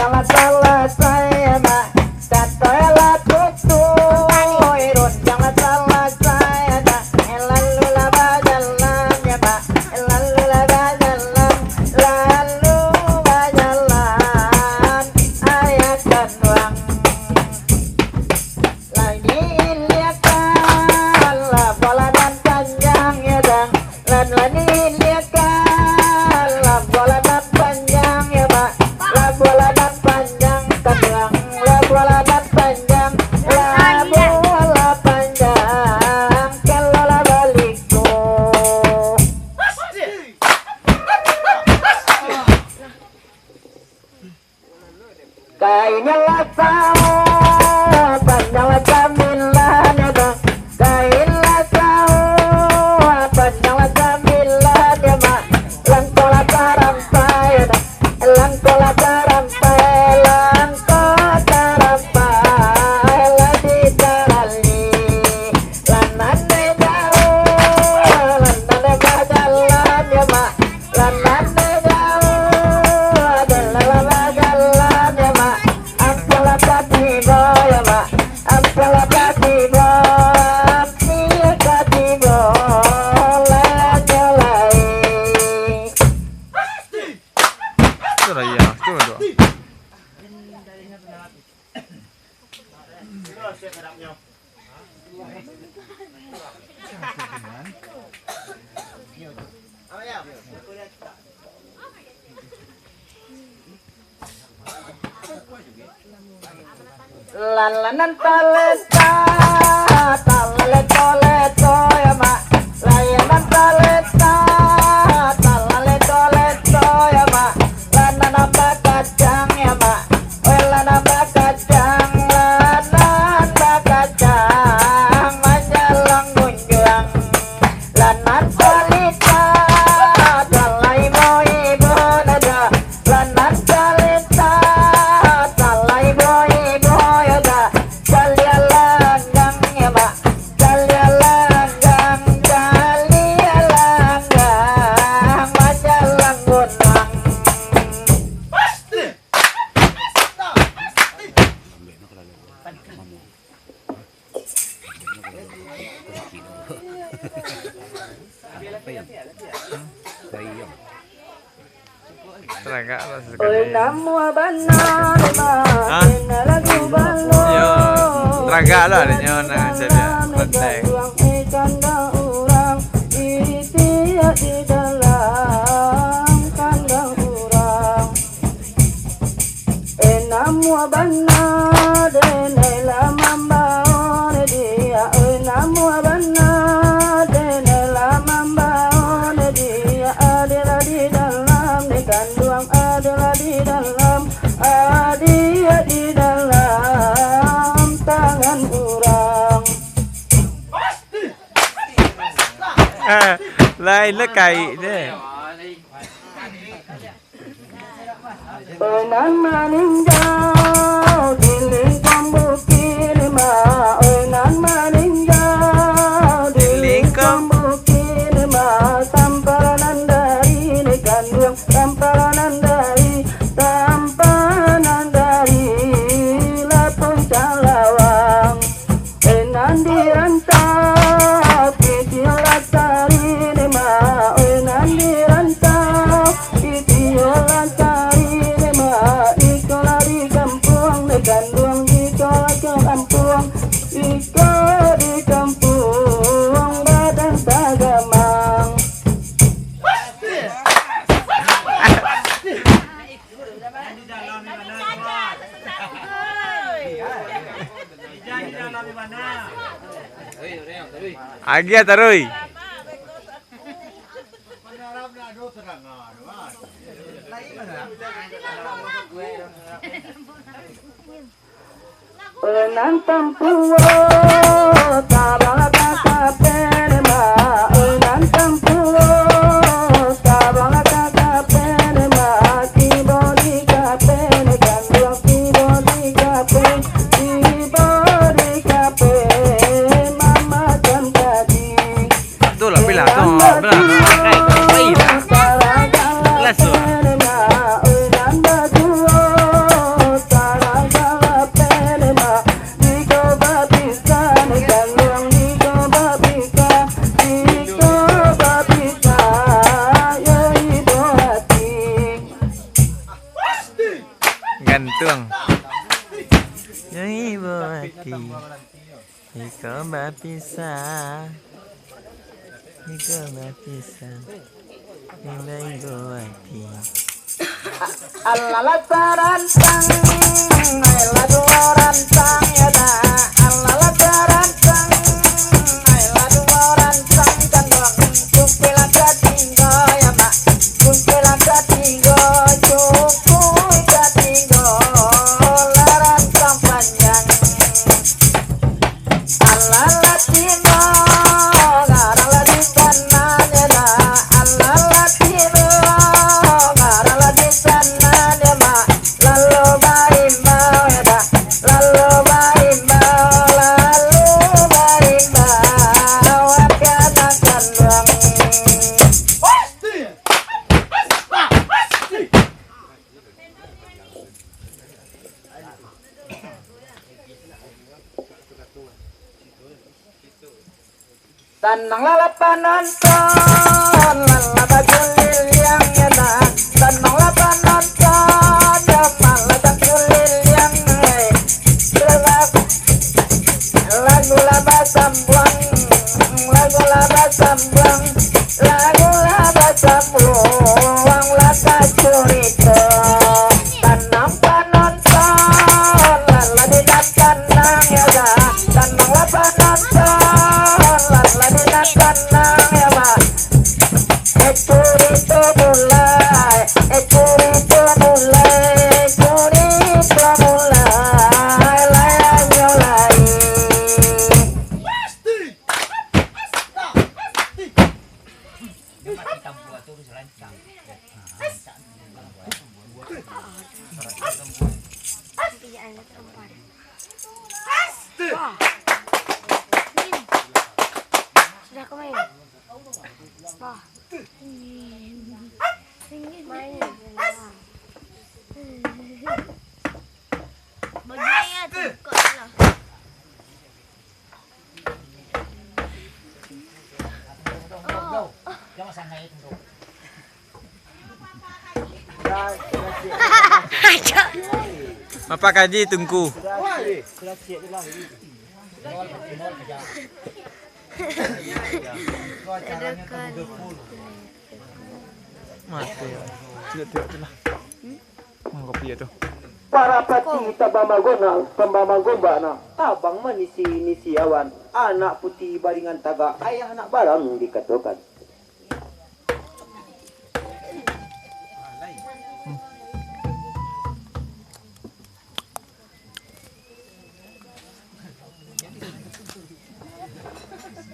jangan selesai mak tatoela tutu irun jangan selesai mak lalu laba jalan ya mak lalu laba jalan ayatkan uang lagi lihatkan lah bola dan panjang ya dang lagi lihatkan lah bola dan panjang ya mak lah bola dan panjang kadang lah bola dan panjang lah bola panjang kalau lah balikku kainnya lah tahu panjang lah camilan ya bang kain lah tahu panjang lah camilan ya mak langkola tarampai ya bang langkola tarampai lah di dalali lanane jauh lanane bajalan ya mak lanane jauh adalah bajalan ya mak apalah katiba ya mak apalah katiba pilih katiba lanya lain Itu lah ya, itu lah. lalanan taleta talaleto leto ya mak layanan taleta talaleto leto ya mak lanan apa kacang ya mak lanan apa kacang lanan apa kacang majalang gunjang lanan talita talai moi bonada lanan talita talai moi boyada kalia langgang ya mak kalia langgang majalang gunang Teraga lah Oi sekali. namu abanar Hah? ma lagu balo Yo, teraga lah adanya orang saya pantai. kandang urang iri di dalam kandang urang namu abanar dene lama baon dia namu abanar dene lama baon dia adalah di dalam kandang adalah di dalam dia di dalam tangan urang Lain lah kai deh. Nan meninjau di lingkung bukit lima nan meninjau di lingkung bukit lima tamparan dari kandung tamparan dari lapung calawang nan dirantau kecil latari lima nan dirantau kecil latari lima ikola di kampung kandung ikola ke kampung iko di kampung badan tagamang Agia tarui. Nan tampuo tabala kakapene ma nan tampuo tabala kakapene ma kibodi kapene kandung kibodi kapene mama kan tadi Betul lah bilang tu, bilang kai bayi lah. Langsung. gantung. Jadi hati, iko bapisa, nilai hati. Allah taransang, Allah dua ransang ya dah. Allah taransang, Allah dua ransang kan bang. Kumpila katinggo ya mak, kumpila katinggo cukup katinggo laransang panjang. Allah latino, garala di kanan ya dah. Allah latino. Tanang lalapan nonton, lalabajul liliang ya dah. Tanang lalapan nonton, jaman lalabajul liliang. Lagu laba sambuang, lagu laba sambuang, lagu laba sambuang, laka curito. Tanang panonton, laladinan kanang ya dah. Tanang lalapan nonton. Kanang ya mak, curito mulai, curito mulai, curito mulai, layang mulai. Sudah kau main? Bah. Main. Bagian tukar lah. Jangan sangai itu. Bapak kaji tungku. Mati ya. Tidak lah. Mau kopi itu. Para pati tabamagona, pambamagomba na tabang manisi nisiawan, anak putih baringan taga, ayah anak barang dikatokan.